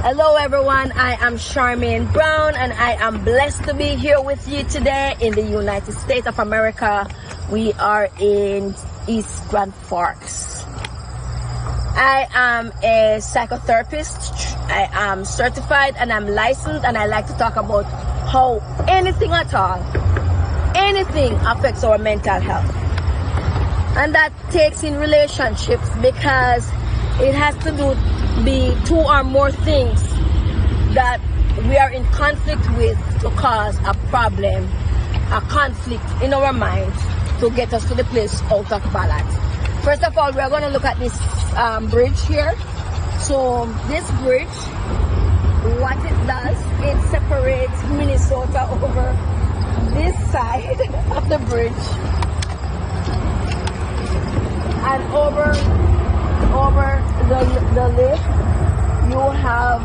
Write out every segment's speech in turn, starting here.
Hello everyone, I am Charmaine Brown and I am blessed to be here with you today in the United States of America. We are in East Grand Forks. I am a psychotherapist. I am certified and I'm licensed, and I like to talk about how anything at all, anything affects our mental health. And that takes in relationships, because it has to be two or more things that we are in conflict with to cause a problem, a conflict in our mind to get us to the place out of balance. First of all, we are going to look at this bridge here. So this bridge, what it does, it separates Minnesota over this side of the bridge and over the lake you have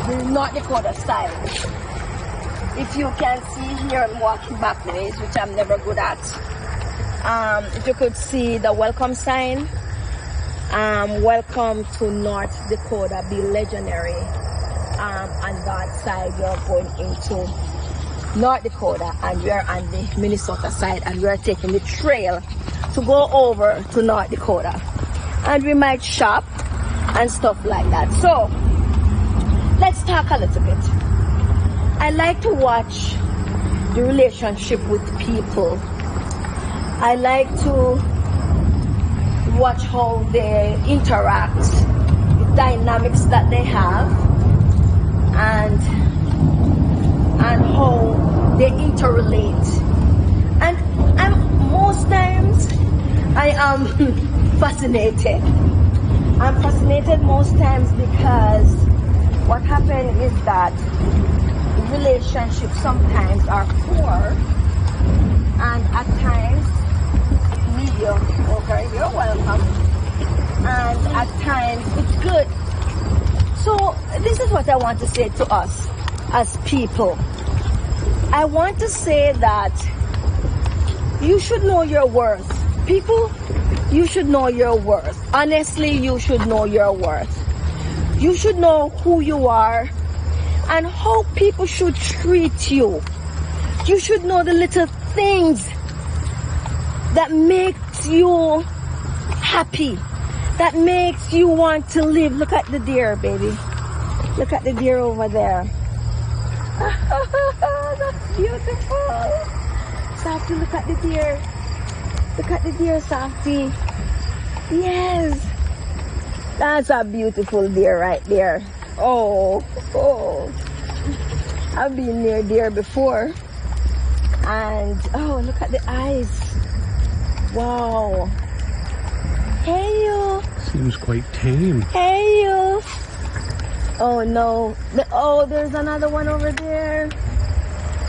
the North Dakota side. If you can see here, I'm walking backwards, which I'm never good at. If you could see the welcome sign, welcome to North Dakota, be legendary. On that side you're going into North Dakota, and we're on the Minnesota side, and we're taking the trail to go over to North Dakota, and we might shop and stuff like that. So let's talk a little bit. I like to watch the relationship with people. I like to watch how they interact, the dynamics that they have, and how they interrelate. And most times I am fascinated. I'm fascinated most times because what happens is that relationships sometimes are poor, and at times medium. Okay, you're welcome. And at times it's good. So this is what I want to say to us as people. I want to say that you should know your worth. People, you should know your worth. Honestly, you should know your worth. You should know who you are and how people should treat you. You should know the little things that makes you happy, that makes you want to live. Look at the deer, baby. Look at the deer over there. That's beautiful. Softy, look at the deer. Look at the deer, Softy. Yes. That's a beautiful deer right there. Oh. I've been near deer before. And, oh, look at the eyes. Wow. Hey, you. Seems quite tame. Hey, you. Oh, no. There's another one over there.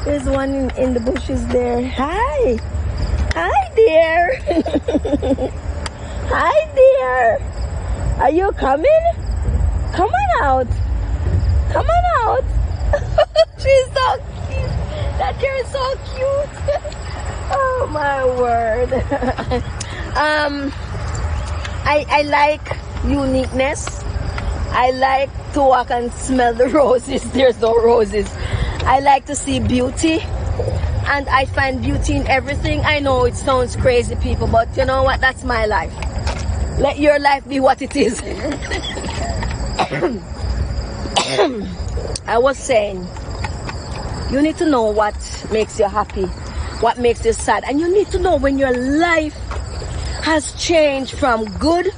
There's one in the bushes there. Hi. Hi, dear. Hi, dear. Are you coming? Come on out. Come on out. She's so cute. That deer is so cute. Oh, my word. I like uniqueness. I like to walk and smell the roses. There's no roses. I like to see beauty, and I find beauty in everything. I know it sounds crazy, people, but you know what? That's my life. Let your life be what it is. I was saying, you need to know what makes you happy, what makes you sad, and you need to know when your life has changed from good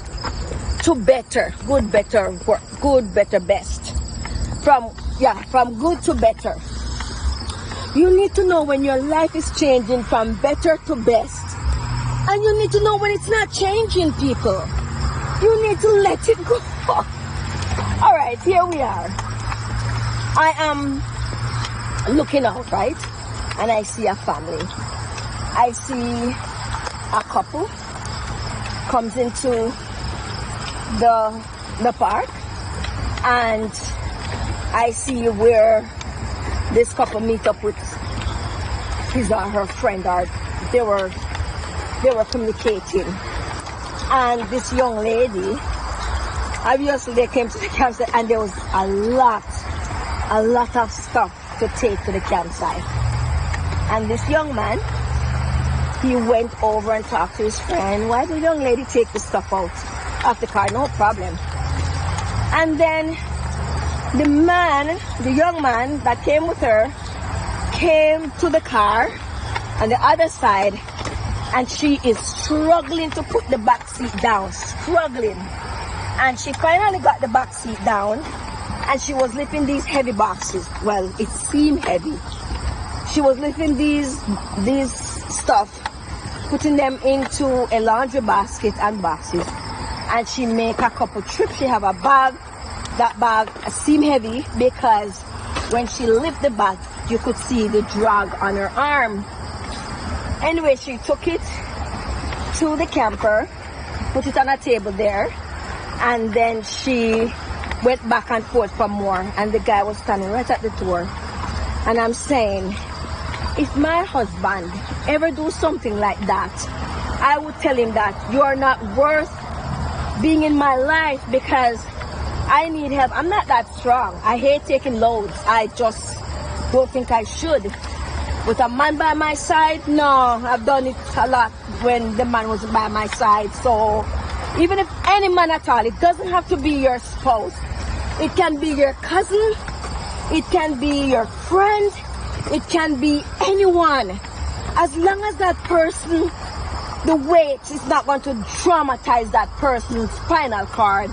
to better, good, better, best. From good to better. You need to know when your life is changing from better to best. And you need to know when it's not changing, people. You need to let it go. All right, here we are. I am looking out, right? And I see a family. I see a couple comes into the park, and I see where this couple meet up with his or her friend, or they were communicating. And this young lady Obviously, they came to the campsite and there was a lot of stuff to take to the campsite. And this young man, he went over and talked to his friend. Why did the young lady take the stuff out of the car? No problem. And then the young man that came with her, came to the car on the other side, and she is struggling to put the back seat down, struggling. And she finally got the back seat down, and she was lifting these heavy boxes. Well, it seemed heavy. She was lifting these stuff, putting them into a laundry basket and boxes. And she make a couple trips. She have a bag. That bag seemed heavy because when she lifted the bag, you could see the drag on her arm. Anyway, she took it to the camper, put it on a table there, and then she went back and forth for more. And the guy was standing right at the door. And I'm saying, if my husband ever do something like that, I would tell him that you're not worth being in my life because I need help. I'm not that strong. I hate taking loads. I just don't think I should. With a man by my side, no, I've done it a lot when the man was by my side. So even if any man at all, it doesn't have to be your spouse. It can be your cousin. It can be your friend. It can be anyone. As long as that person, the weight is not going to traumatize that person's spinal cord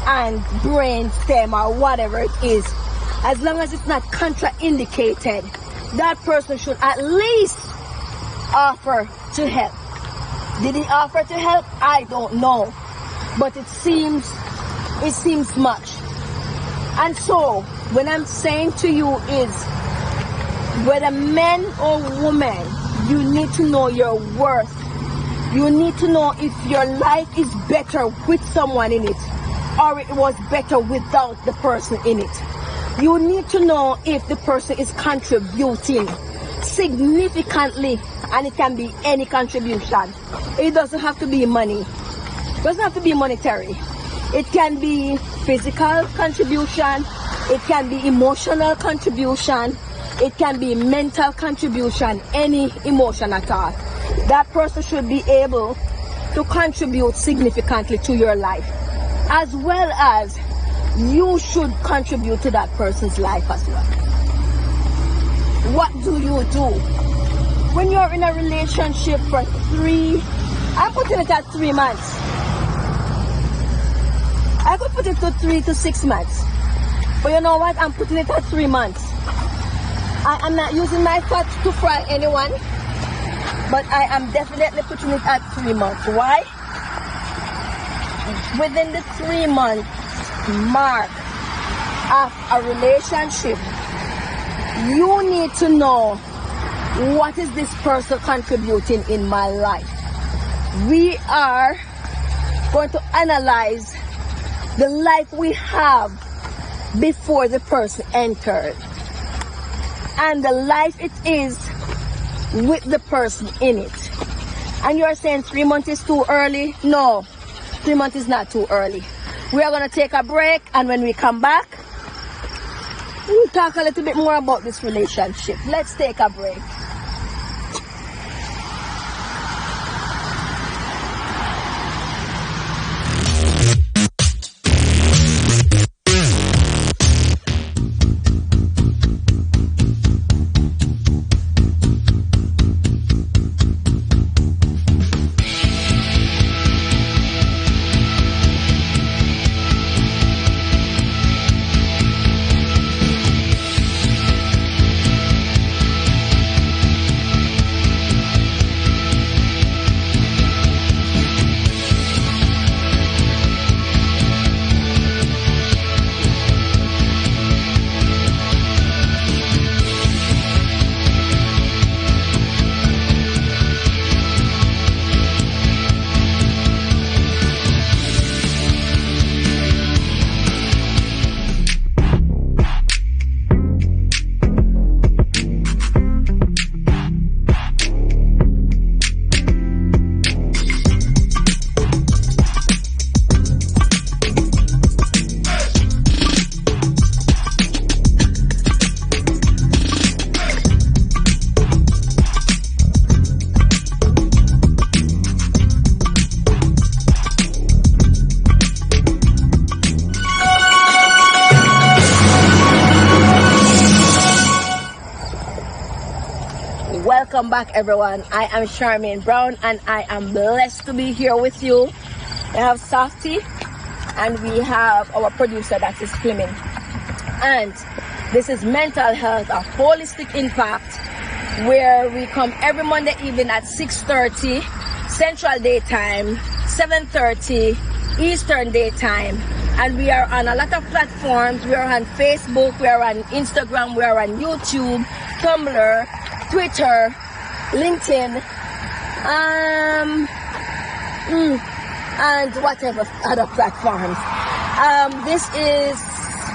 and brain stem or whatever it is, as long as it's not contraindicated, that person should at least offer to help. Did he offer to help? I don't know, but it seems much. And so what I'm saying to you is, whether man or woman, you need to know your worth. You need to know if your life is better with someone in it, or it was better without the person in it. You need to know if the person is contributing significantly, and it can be any contribution. It doesn't have to be money. It doesn't have to be monetary. It can be physical contribution. It can be emotional contribution. It can be mental contribution, any emotion at all. That person should be able to contribute significantly to your life, as well as you should contribute to that person's life as well. What do you do when you're in a relationship for I'm putting it at 3 months. I could put it to 3 to 6 months. But you know what? I'm putting it at 3 months. I'm not using my fat to fry anyone, but I am definitely putting it at 3 months. Why? Within the 3 month mark of a relationship, you need to know, what is this person contributing in my life? We are going to analyze the life we have before the person entered, and the life it is with the person in it. And you're saying 3 months is too early? No, 3 months is not too early. We are going to take a break, and when we come back, we'll talk a little bit more about this relationship. Let's take a break. Welcome back, everyone. I am Charmaine Brown, and I am blessed to be here with you. We have Softy, and we have our producer that is filming. And this is Mental Health, a holistic impact, where we come every Monday evening at 6:30 Central Daytime, 7:30 Eastern Daytime. And we are on a lot of platforms. We are on Facebook, we are on Instagram, we are on YouTube, Tumblr, Twitter, LinkedIn, and whatever other platforms. This is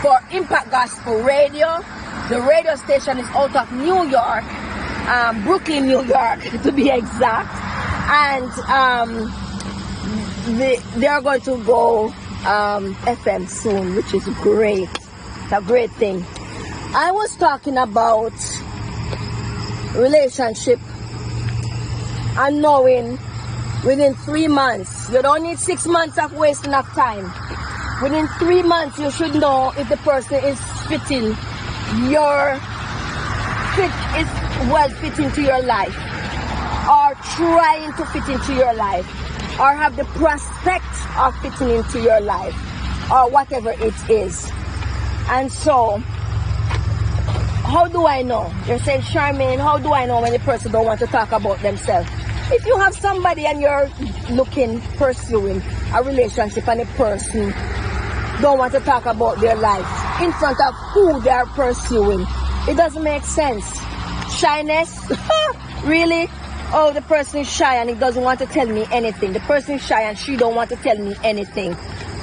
for Impact Gospel Radio. The radio station is out of New York, Brooklyn, New York, to be exact. And they are going to go FM soon, which is great. It's a great thing. I was talking about relationship and knowing within 3 months. You don't need 6 months of wasting of time. Within 3 months, you should know if the person is fitting into your life, or trying to fit into your life, or have the prospect of fitting into your life, or whatever it is. And so, how do I know? You're saying, Charmaine, how do I know when the person don't want to talk about themselves? If you have somebody and you're pursuing a relationship, and the person don't want to talk about their life in front of who they are pursuing, it doesn't make sense. Shyness? Really? Oh, the person is shy and he doesn't want to tell me anything. The person is shy and she don't want to tell me anything.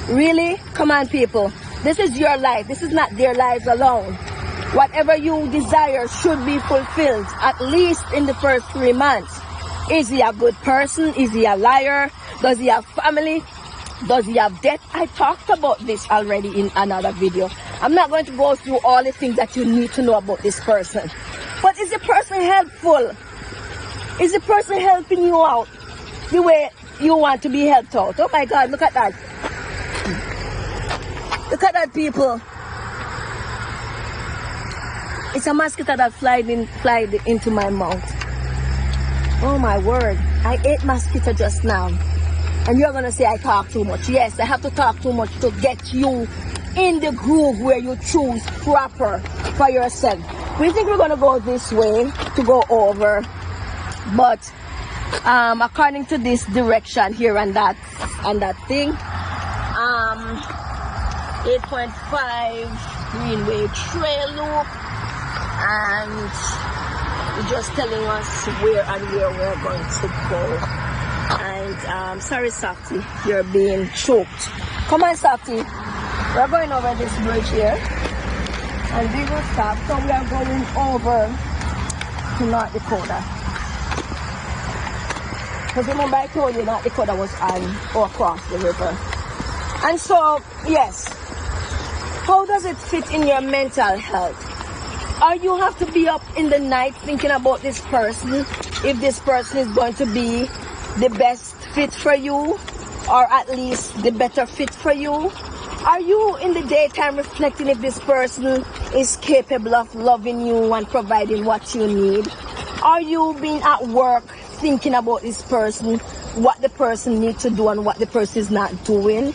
Really? Come on, people. This is your life. This is not their lives alone. Whatever you desire should be fulfilled, at least in the first 3 months. Is he a good person? Is he a liar? Does he have family? Does he have debt? I talked about this already in another video. I'm not going to go through all the things that you need to know about this person. But is the person helpful? Is the person helping you out the way you want to be helped out? Oh my God, look at that. Look at that, people. It's a mosquito that flied into my mouth. Oh my word. I ate mosquito just now. And you're going to say I talk too much. Yes, I have to talk too much to get you in the groove where you choose proper for yourself. We think we're going to go this way to go over. But according to this direction here and that thing, 8.5 Greenway Trail Loop, and it's just telling us where and where we're going to go. And sorry, Softy, you're being choked. Come on, Softy. We're going over this bridge here, and we will stop. So we are going over to North Dakota. Because remember I told you North Dakota was on or across the river. And so, yes, how does it fit in your mental health? Or you have to be up in the night thinking about this person, if this person is going to be the best fit for you, or at least the better fit for you? Are you in the daytime reflecting if this person is capable of loving you and providing what you need? Are you being at work thinking about this person, what the person needs to do and what the person is not doing?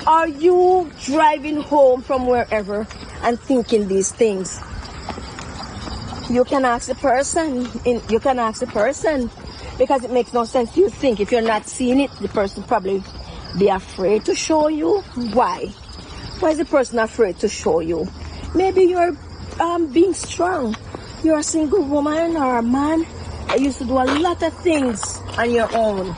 Are you driving home from wherever and thinking these things? You can ask the person. Because it makes no sense you think. If you're not seeing it, the person probably be afraid to show you. Why? Why is the person afraid to show you? Maybe you're being strong. You're a single woman or a man. You used to do a lot of things on your own.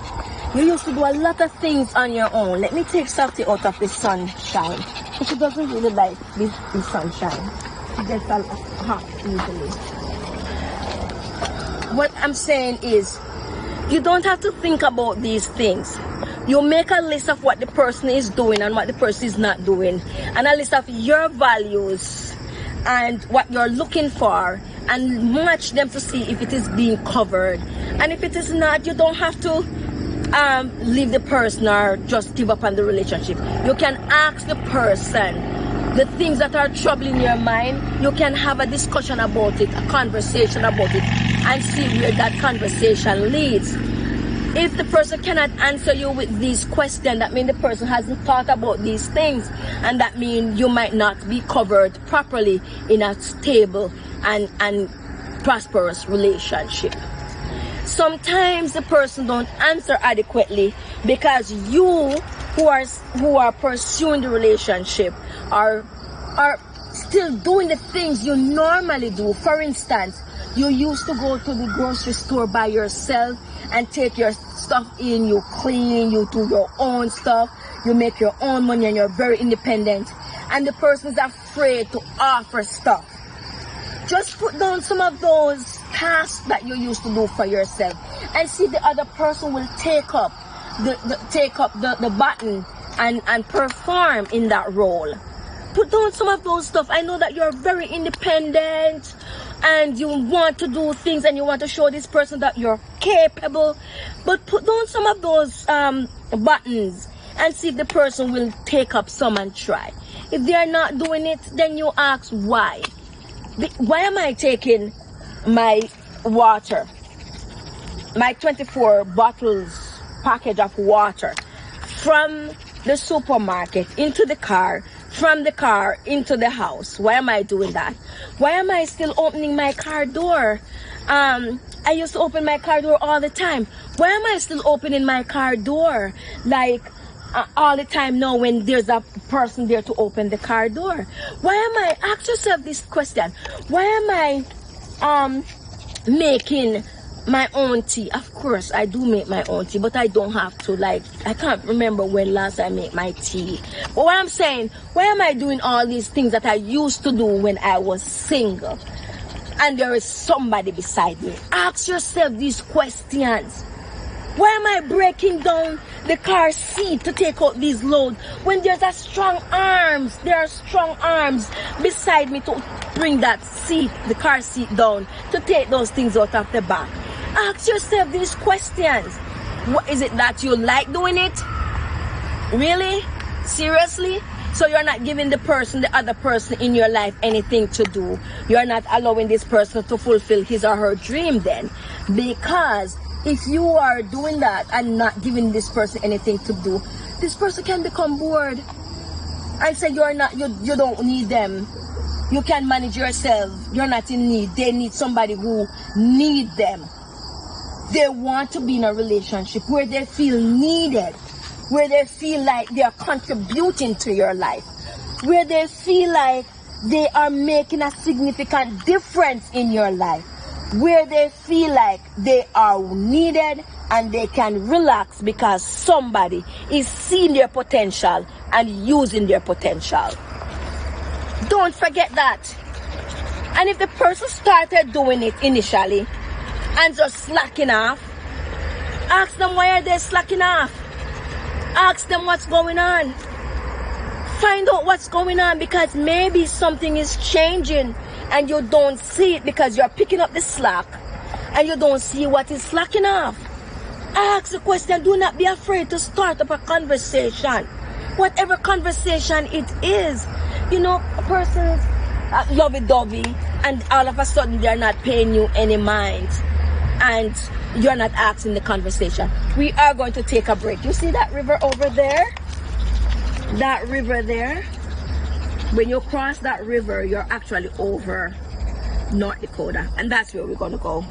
Let me take Softy out of the sunshine. Because she doesn't really like the sunshine. She gets hot easily. What I'm saying is, you don't have to think about these things. You make a list of what the person is doing and what the person is not doing, and a list of your values and what you're looking for, and match them to see if it is being covered. And if it is not, you don't have to leave the person or just give up on the relationship. You can ask the person, the things that are troubling your mind, you can have a discussion about it, a conversation about it, and see where that conversation leads. If the person cannot answer you with these questions, that means the person hasn't thought about these things, and that means you might not be covered properly in a stable and prosperous relationship. Sometimes the person don't answer adequately because you who are pursuing the relationship are still doing the things you normally do. For instance, you used to go to the grocery store by yourself and take your stuff in, you clean, you do your own stuff, you make your own money, and you're very independent, and the person is afraid to offer stuff. Just put down some of those tasks that you used to do for yourself and see the other person will take up the button and perform in that role. Put down some of those stuff. I know that you're very independent and you want to do things and you want to show this person that you're capable, but put down some of those buttons and see if the person will take up some and try. If they are not doing it, then you ask why. Why am I taking my water, my 24 bottles package of water from the supermarket into the car, from the car into the house? Why am I doing that? Why am I still opening my car door? I used to open my car door all the time. Why am I still opening my car door like all the time now when there's a person there to open the car door? Why am I, ask yourself this question, why am I making my own tea? Of course I do make my own tea, but I don't have to, like, I can't remember when last I made my tea. But what I'm saying, why am I doing all these things that I used to do when I was single and there is somebody beside me? Ask yourself these questions. Why am I breaking down the car seat to take out these loads when there's a strong arms? There are strong arms beside me to bring that seat, the car seat down, to take those things out of the back. Ask yourself these questions. What is it that you like doing it? Really? Seriously? So you're not giving the other person in your life anything to do. You're not allowing this person to fulfill his or her dream then. Because if you are doing that and not giving this person anything to do, this person can become bored and say you don't need them. You can manage yourself. You're not in need. They need somebody who needs them. They want to be in a relationship where they feel needed, where they feel like they are contributing to your life, where they feel like they are making a significant difference in your life, where they feel like they are needed and they can relax because somebody is seeing their potential and using their potential. Don't forget that. And if the person started doing it initially and just slacking off, ask them why are they slacking off. Ask them what's going on. Find out what's going on, because maybe something is changing and you don't see it because you're picking up the slack and you don't see what is slacking off. Ask the question. Do not be afraid to start up a conversation. Whatever conversation it is. You know, a person's lovey-dovey and all of a sudden they're not paying you any mind and you're not asking the conversation. We are going to take a break. You see that river over there? That river there? When you cross that river, you're actually over North Dakota, and that's where we're going to go.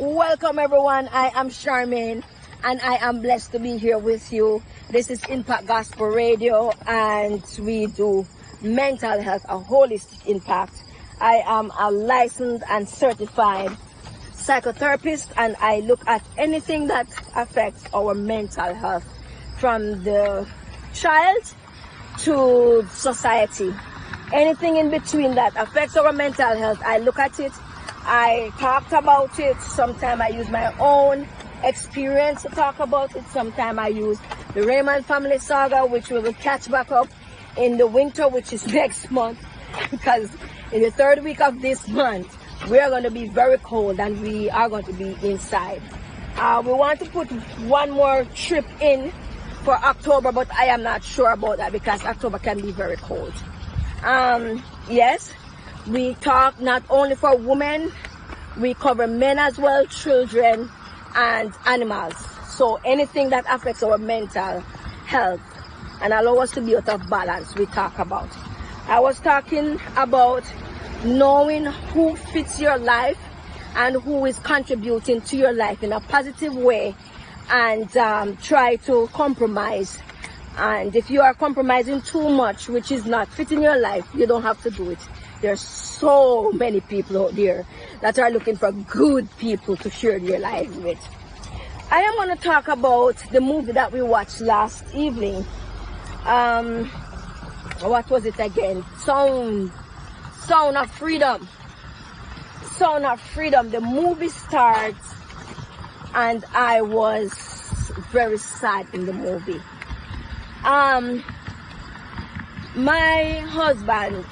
Welcome everyone, I am Charmaine and I am blessed to be here with you. This is Impact Gospel Radio and we do mental health, a holistic impact. I am a licensed and certified psychotherapist and I look at anything that affects our mental health, from the child to society. Anything in between that affects our mental health, I look at it. I talked about it. Sometimes I use my own experience to talk about it. Sometimes I use the Raymond family saga, which we will catch back up in the winter, which is next month. Because in the third week of this month, we are going to be very cold and we are going to be inside. We want to put one more trip in for October, but I am not sure about that because October can be very cold. Yes. We talk not only for women, we cover men as well, children and animals. So anything that affects our mental health and allow us to be out of balance, we talk about. I was talking about knowing who fits your life and who is contributing to your life in a positive way, and try to compromise. And if you are compromising too much, which is not fitting your life, you don't have to do it. There's so many people out there that are looking for good people to share their lives with. I am going to talk about the movie that we watched last evening. What was it again? Sound of Freedom. Sound of Freedom. The movie starts and I was very sad in the movie. My husband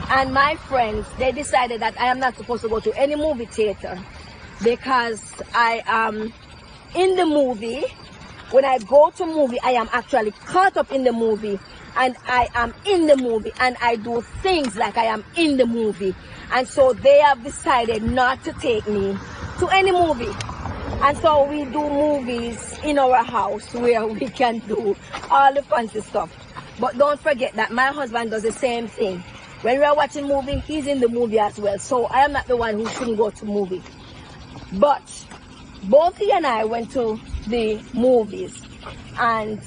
and my friends, they decided that I am not supposed to go to any movie theater because I am in the movie. When I go to movie, I am actually caught up in the movie and I am in the movie and I do things like I am in the movie. And so they have decided not to take me to any movie. And so we do movies in our house where we can do all the fancy stuff. But don't forget that my husband does the same thing. When we are watching movie, he's in the movie as well. So I am not the one who shouldn't go to movie. But both he and I went to the movies. And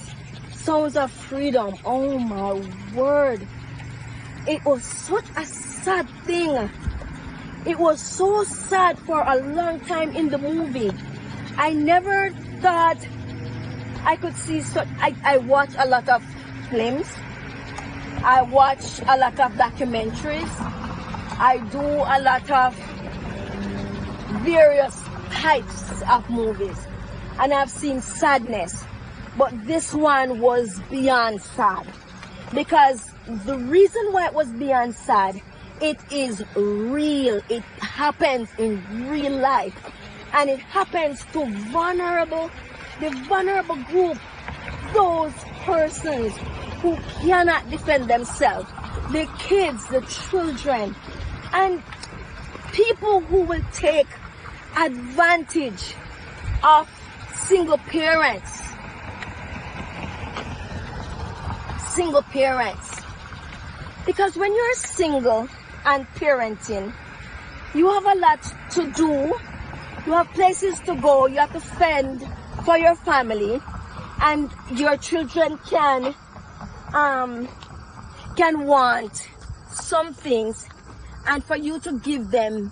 Sounds of Freedom, oh my word. It was such a sad thing. It was so sad for a long time in the movie. I never thought I could see such. I watch a lot of films. I watch a lot of documentaries. I do a lot of various types of movies. And I've seen sadness. But this one was beyond sad. Because the reason why it was beyond sad, it is real. It happens in real life. And it happens to the vulnerable group, those persons who cannot defend themselves, the kids, the children, and people who will take advantage of single parents. Single parents. Because when you're single and parenting, you have a lot to do. You have places to go. You have to fend for your family, and your children can want some things, and for you to give them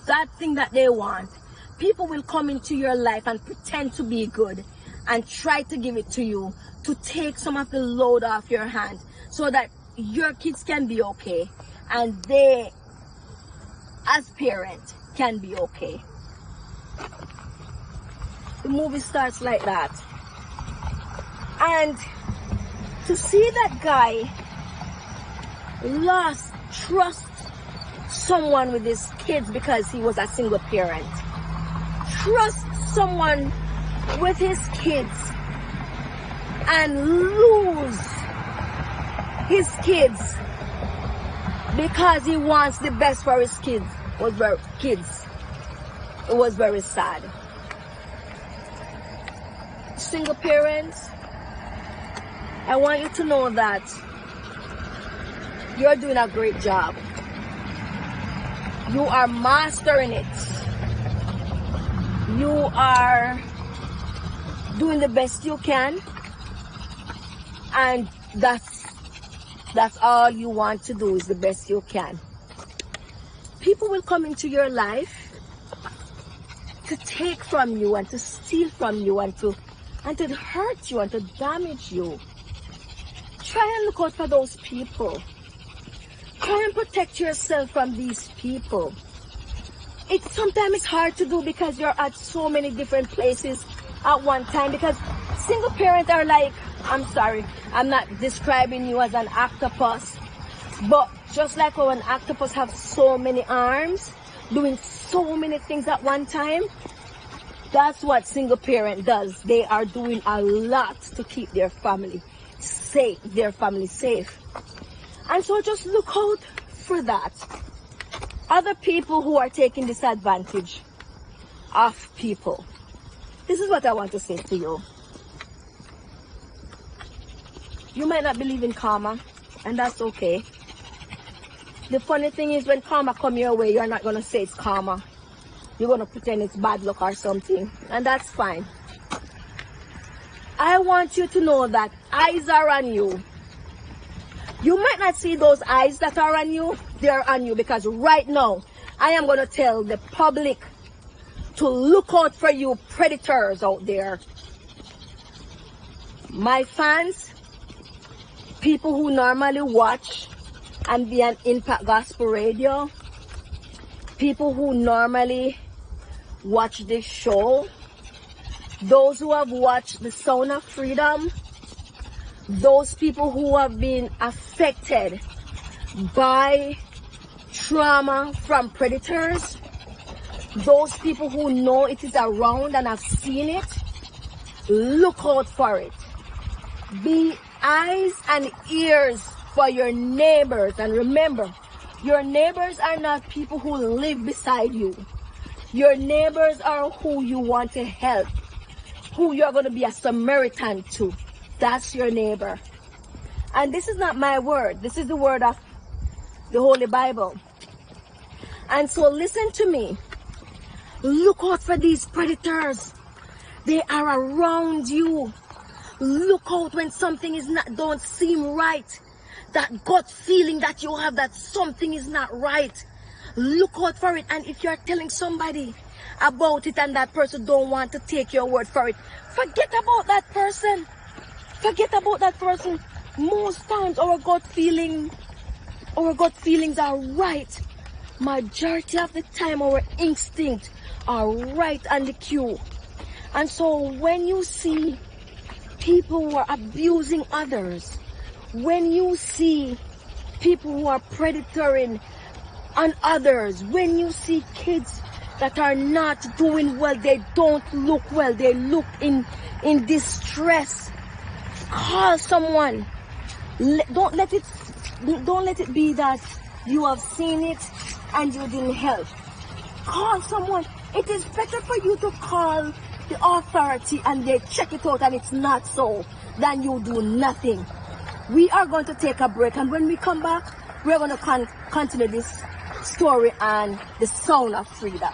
that thing that they want, people will come into your life and pretend to be good and try to give it to you to take some of the load off your hand so that your kids can be okay and they, as parents, can be okay. The movie starts like that. And to see that guy lost trust someone with his kids because he was a single parent. Trust someone with his kids and lose his kids because he wants the best for his kids. It was very sad. Single parents, I want you to know that you're doing a great job. You are mastering it. you are doing the best you can, and that's all you want to do, is the best you can. People will come into your life to take from you and to steal from you and to hurt you and to damage you. Try and look out for those people. Try and protect yourself from these people. Sometimes it's hard to do because you're at so many different places at one time, because single parents are like, I'm sorry, I'm not describing you as an octopus, but just like how an octopus have so many arms, doing so many things at one time, that's what single parent does. They are doing a lot to keep their family safe, And so just look out for that. Other people who are taking disadvantage of people. This is what I want to say to you. You might not believe in karma, and that's okay. The funny thing is, when karma come your way, you're not going to say it's karma. You're going to pretend it's bad luck or something, and that's fine. I want you to know that eyes are on you. You might not see those eyes that are on you. They're on you because right now, I am going to tell the public to look out for you predators out there. My fans, people who normally watch and be on Impact Gospel Radio, people who normally watch this show, those who have watched The Sound of Freedom, those people who have been affected by trauma from predators, those people who know it is around and have seen it, look out for it. Be eyes and ears for your neighbors. And remember, your neighbors are not people who live beside you. Your neighbors are who you want to help, who you're going to be a Samaritan to. That's your neighbor. And this is not my word. This is the word of the Holy Bible. And so listen to me. Look out for these predators. They are around you. Look out when something don't seem right. That gut feeling that you have that something is not right. Look out for it. And if you're telling somebody about it and that person don't want to take your word for it, forget about that person. Forget about that person. Most times our gut feelings are right. Majority of the time our instincts are right on the cue. And so when you see people who are abusing others, when you see people who are predatoring on others, when you see kids that are not doing well, they don't look well, they look in distress, call someone. Don't let it be that you have seen it and you didn't help. Call someone. It is better for you to call the authority and they check it out and it's not so, than you do nothing. We are going to take a break, and when we come back, we're going to continue this story on the Sound of Freedom.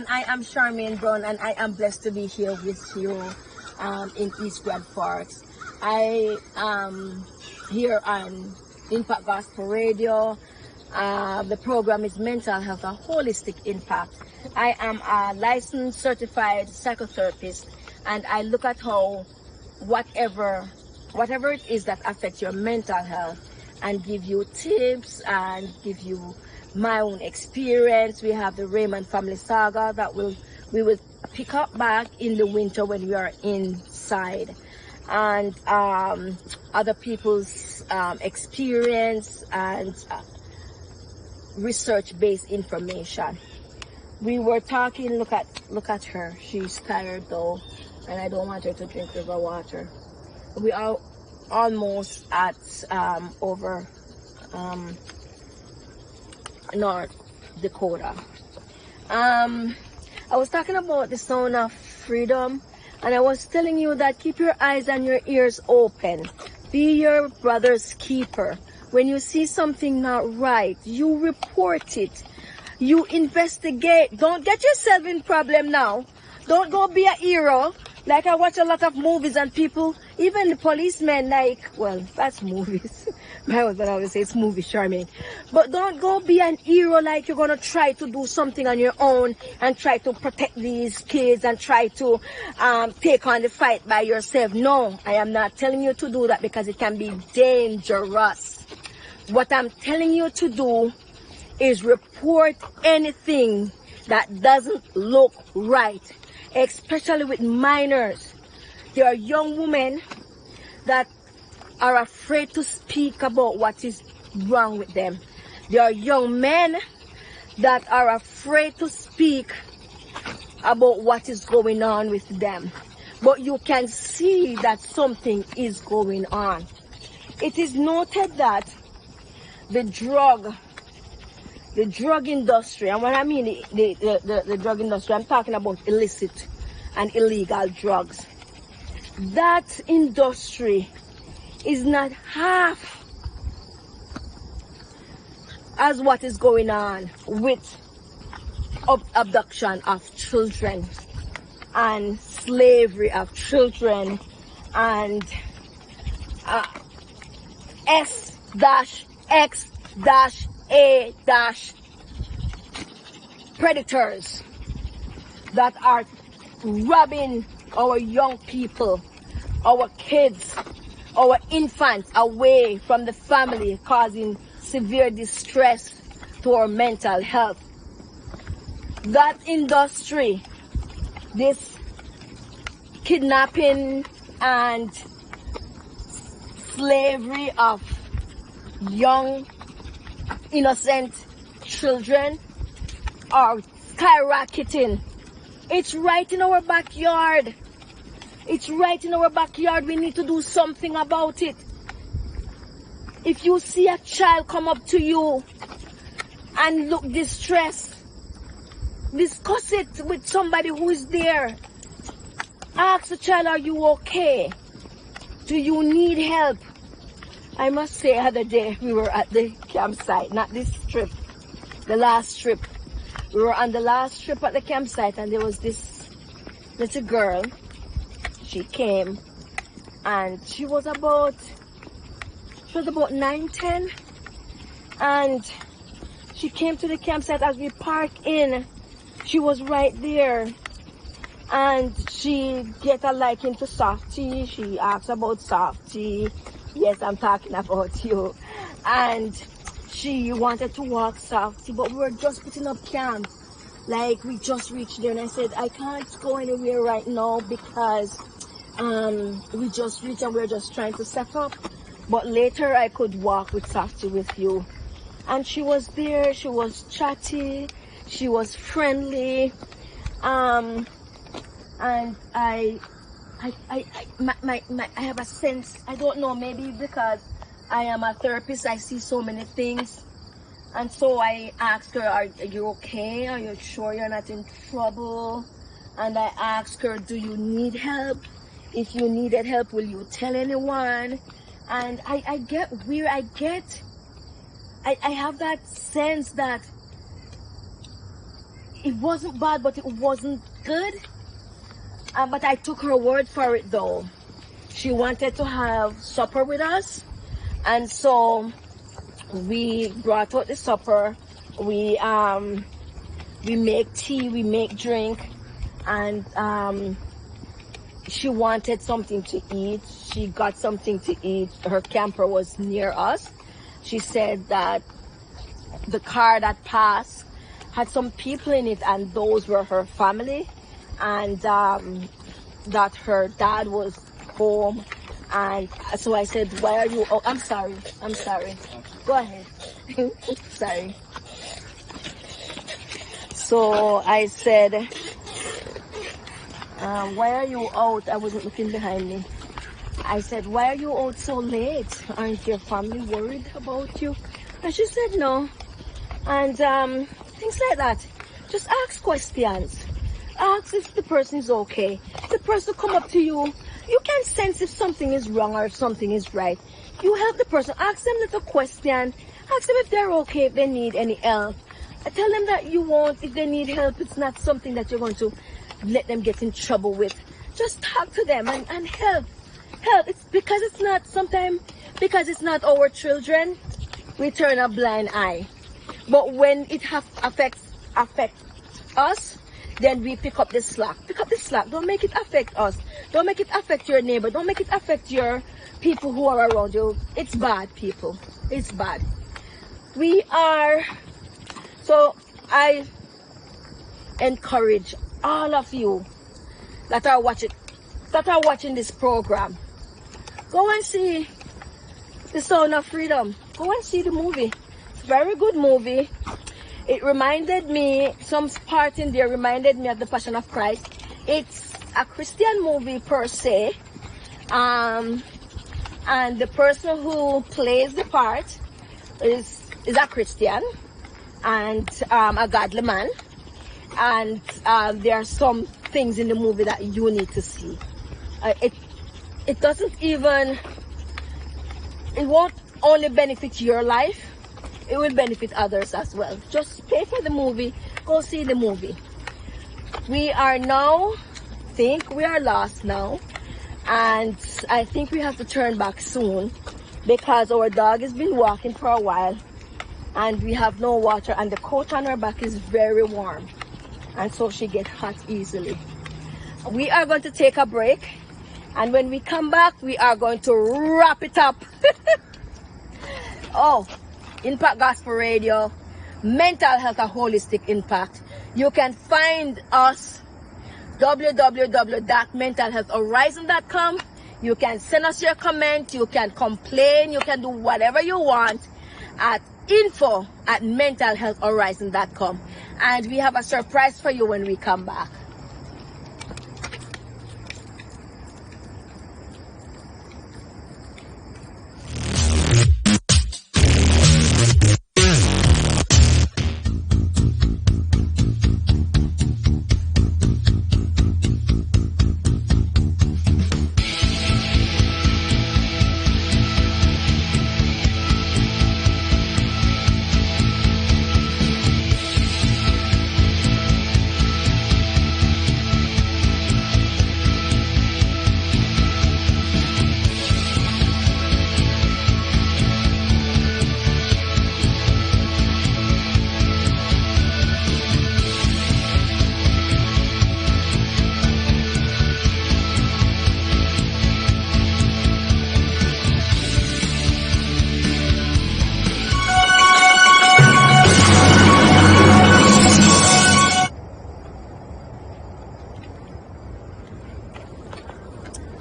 I am Charmaine Brown, and I am blessed to be here with you in East Grand Forks. I am here on Impact Gospel Radio, The program is Mental Health, a Holistic Impact. I am a licensed certified psychotherapist, and I look at how whatever it is that affects your mental health, and give you tips and give you my own experience. We have the Raymond family saga that we will pick up back in the winter when we are inside, and other people's experience and research-based information. We were talking, look at her, she's tired though, and I don't want her to drink river water. We are almost at over North Dakota. I was talking about the sound of freedom, and I was telling you that keep your eyes and your ears open. Be your brother's keeper. When you see something not right, you report it. You investigate. Don't get yourself in problem now. Don't go be a hero. Like I watch a lot of movies and people, even the policemen, like, well, that's movies. My husband always says it's movie, Charmaine. But don't go be an hero like you're going to try to do something on your own and try to protect these kids and try to take on the fight by yourself. No, I am not telling you to do that because it can be dangerous. What I'm telling you to do is report anything that doesn't look right, especially with minors. There are young women that are afraid to speak about what is wrong with them. There are young men that are afraid to speak about what is going on with them. But you can see that something is going on. It is noted that the drug industry, and when I mean the drug industry, I'm talking about illicit and illegal drugs. That industry is not half as what is going on with abduction of children and slavery of children and S-X-A- predators that are robbing our young people, our kids, our infants away from the family, causing severe distress to our mental health. That industry, this kidnapping and slavery of young innocent children are skyrocketing. It's right in our backyard. It's right in our backyard. We need to do something about it. If you see a child come up to you and look distressed, discuss it with somebody who is there. Ask the child, are you okay? Do you need help? I must say, the other day we were at the campsite, not this trip, the last trip. We were on the last trip at the campsite, and there was this little girl. She came, and she was about 9, 10, and she came to the campsite as we parked in. She was right there, and she get a liking to soft tea. She asked about soft tea. Yes, I'm talking about you. And she wanted to walk soft tea, but we were just putting up camp. Like, we just reached there, and I said, I can't go anywhere right now because we just reached and we're just trying to set up. But later I could walk with Safety with you. And she was there, she was chatty, she was friendly, and I have a sense, I don't know, maybe because I am a therapist, I see so many things. And so I asked her, are you okay? Are you sure you're not in trouble? And I asked her, do you need help? If you needed help, will you tell anyone? And I get weird, I have that sense that it wasn't bad, but it wasn't good. But I took her word for it though. She wanted to have supper with us. And so We brought out the supper. We make tea, we make drink, and she wanted something to eat. She got something to eat. Her camper was near us. She said that the car that passed had some people in it, and those were her family, and that her dad was home. And so I said, why are you, oh, I'm sorry, go ahead. Sorry. So I said, why are you out? I wasn't looking behind me. I said, why are you out so late? Aren't your family worried about you? And she said no. And things like that. Just ask questions. Ask if the person is okay. If the person come up to you, you can sense if something is wrong or if something is right. You help the person. Ask them little question. Ask them if they're okay, if they need any help. Tell them that you won't, if they need help, it's not something that you're going to let them get in trouble with. Just talk to them and help. Help. It's because it's not, sometimes, because it's not our children, we turn a blind eye. But when it affects us, then we pick up the slack. Pick up the slack. Don't make it affect us. Don't make it affect your neighbor. Don't make it affect your people who are around you. It's bad, people. It's bad. So I encourage all of you that are watching this program. Go and see The Sound of Freedom. Go and see the movie. It's a very good movie. It reminded me, some part in there reminded me of the Passion of Christ. It's a Christian movie per se. And the person who plays the part is a Christian and a godly man. And there are some things in the movie that you need to see. It doesn't even, it won't only benefit your life, it will benefit others as well. Just pay for the movie, go see the movie. We are now, think we are lost now, and I think we have to turn back soon because our dog has been walking for a while and we have no water, and the coat on her back is very warm, and so she gets hot easily. We are going to take a break, and when we come back, we are going to wrap it up. Oh, Impact Gospel Radio, Mental Health and Holistic Impact. You can find us www.mentalhealthhorizon.com. You can send us your comment, you can complain, you can do whatever you want at info@mentalhealthhorizon.com. And we have a surprise for you when we come back.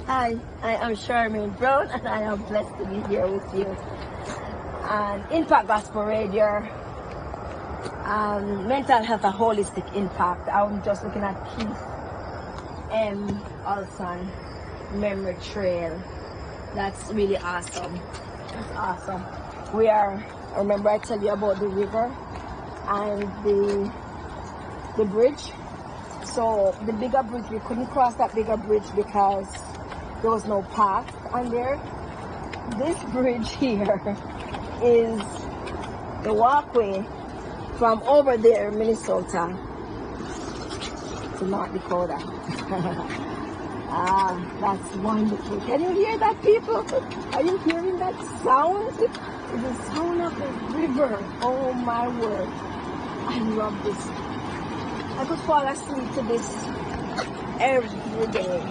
Hi, I am Charmaine Brown, and I am blessed to be here with you on Impact Gospel Radio, Mental Health and Holistic Impact. I'm just looking at Keith M. Olson Memory Trail. That's really awesome. That's awesome. Remember I tell you about the river and the bridge. So the bigger bridge, we couldn't cross that bigger bridge because there was no path on there. This bridge here is the walkway from over there, Minnesota, to North Dakota. That's wonderful. Can you hear that, people? Are you hearing that sound? to the sound of the river. Oh my word. I love this. I could fall asleep to this every day.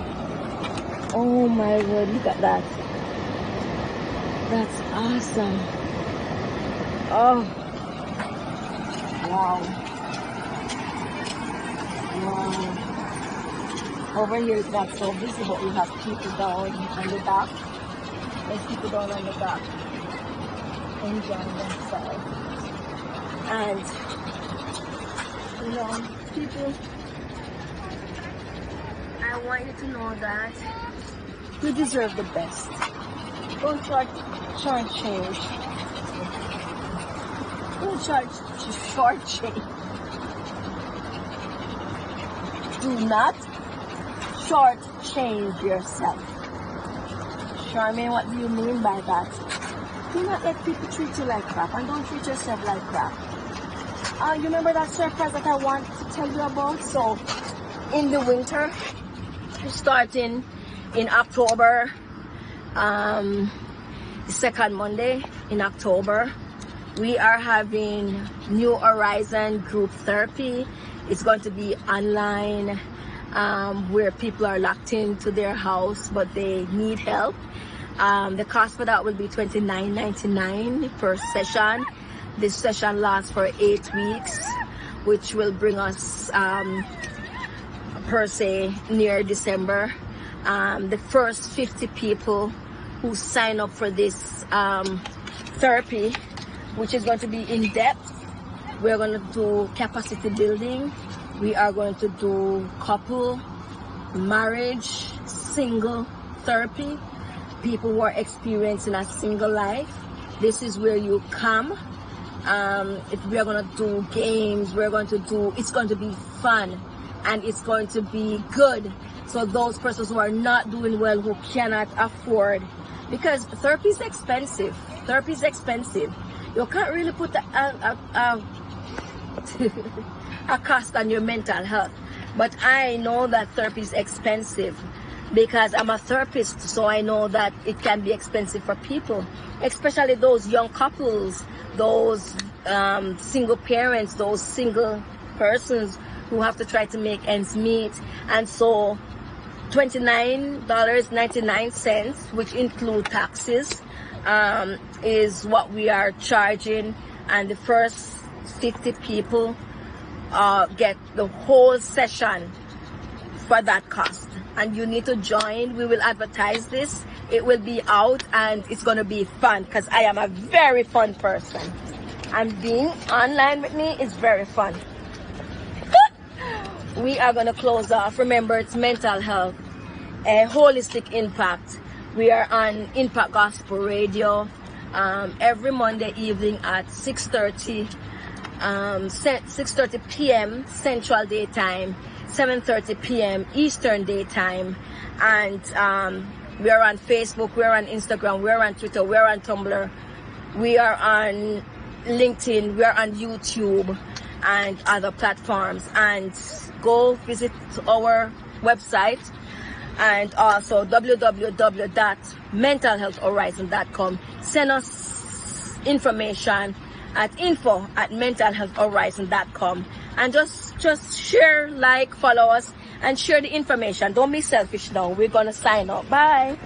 Oh my word, look at that. That's awesome. Oh. Wow. Wow. Over here it's not so busy, but we have people down on the dock. There's people down on the dock enjoying themselves. And, you know, people, I want you to know that you deserve the best. Don't shortchange. Don't shortchange. Do not shortchange yourself. Charmaine, what do you mean by that? Do not let people treat you like crap, and don't treat yourself like crap. You remember that surprise that I want to tell you about? So, in the winter, starting in October, the second Monday in October, we are having New Horizon group therapy. It's going to be online, where people are locked into their house, but they need help. The cost for that will be $29.99 per session. This session lasts for 8 weeks, which will bring us, per se, near December. The first 50 people who sign up for this therapy, which is going to be in depth. We're going to do capacity building. We are going to do couple, marriage, single therapy. People who are experiencing a single life. This is where you come. We are going to do games. It's going to be fun, and it's going to be good. So those persons who are not doing well, who cannot afford, because therapy is expensive. Therapy is expensive. You can't really put a cost on your mental health. But I know that therapy is expensive because I'm a therapist, so I know that it can be expensive for people, especially those young couples, those single parents, those single persons who have to try to make ends meet. And so $29.99, which include taxes, is what we are charging, and the first 50 people get the whole session for that cost. And you need to join. We will advertise this. It will be out, and it's going to be fun because I am a very fun person, and being online with me is very fun. We are going to close off. Remember, it's mental health, a holistic impact. We are on Impact Gospel Radio every Monday evening at 6:30 p.m. Central Daytime, 7:30 p.m. Eastern Daytime. And we are on Facebook, we are on Instagram, we are on Twitter, we are on Tumblr, we are on LinkedIn, we are on YouTube and other platforms. And go visit our website, and also www.mentalhealthhorizon.com. Send us information at info@mentalhealthhorizon.com, and just share, like, follow us, and share the information. Don't be selfish now. We're gonna sign up. Bye.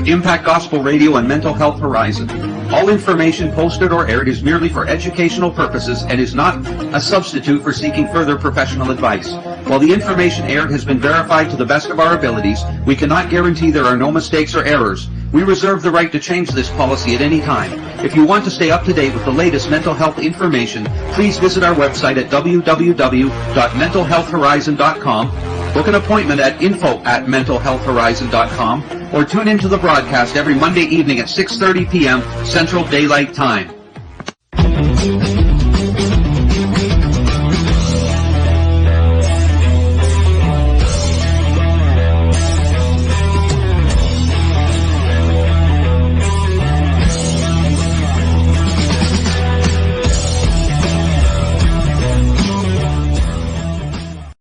Impact Gospel Radio and Mental Health Horizon. All information posted or aired is merely for educational purposes and is not a substitute for seeking further professional advice. While the information aired has been verified to the best of our abilities, we cannot guarantee there are no mistakes or errors. We reserve the right to change this policy at any time. If you want to stay up to date with the latest mental health information, please visit our website at www.mentalhealthhorizon.com, book an appointment at info@mentalhealthhorizon.com, or tune into the broadcast every Monday evening at 6:30 p.m. Central Daylight Time.